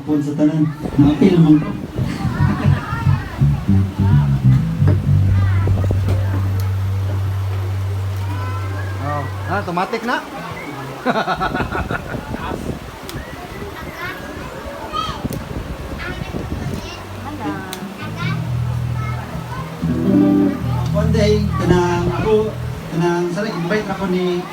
Pun sa tanan. Napil naman ko. Oh, automatic na. One day, kanang sana invite ako ni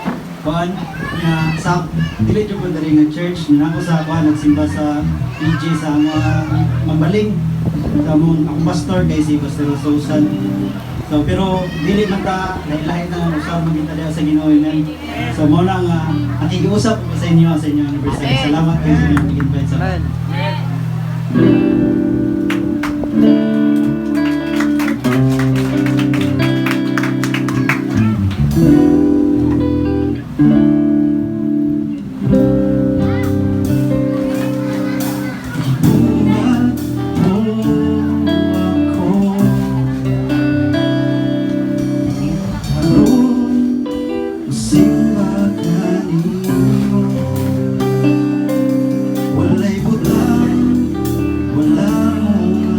Juan nga sa dili jud ko diri nga church na ako sa Juan nagsimba sa PG sa mga mambaling sa among akong pastor kay si Pastor Susan. So pero dili man ta lahi-lahi na usab magita diha sa Ginoo amen. So mo na nga nakikiusap ko sa inyo anniversary. Salamat kayo sa inyong invite sa Amen. Walay butang, wala mong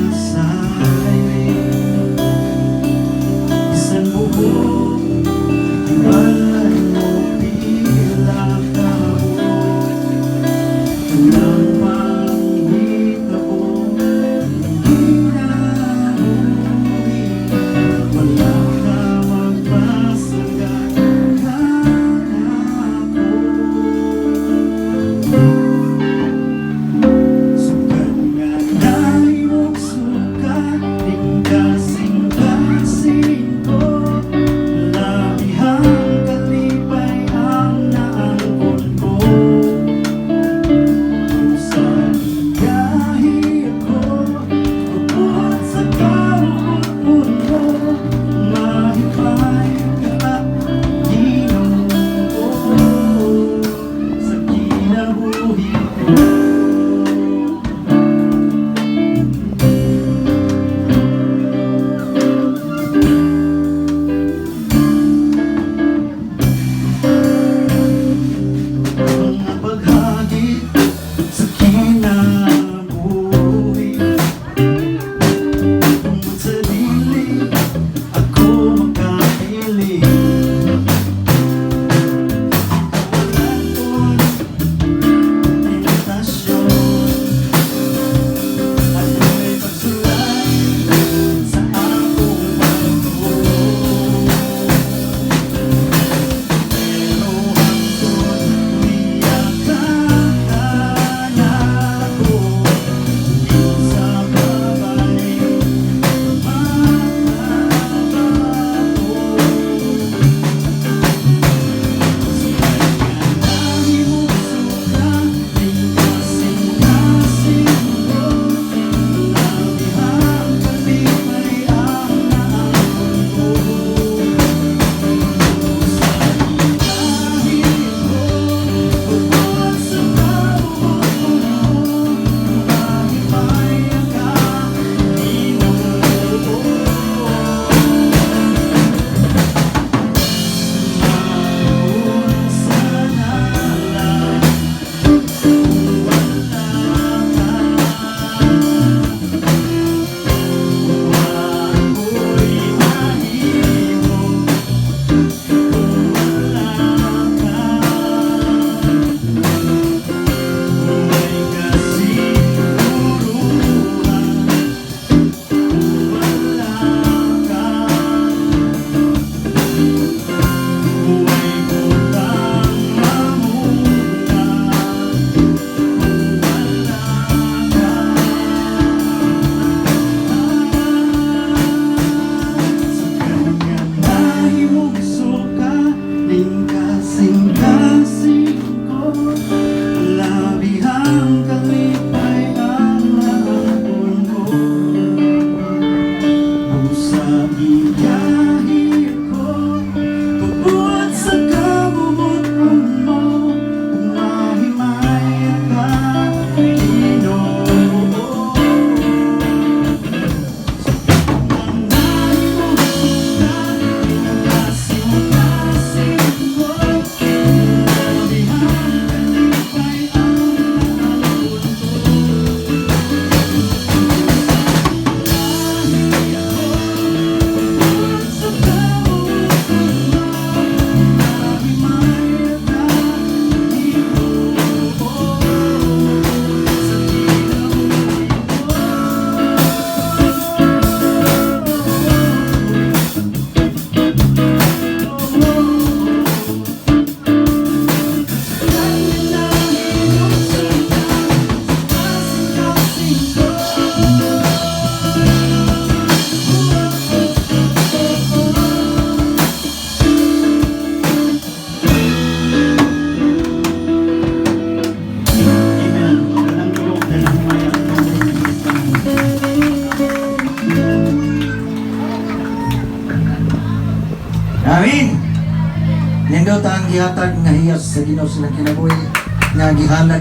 Amin. Nindot ang gihatag nga hiyas sa Ginoo silang kinabuhi nga gihalad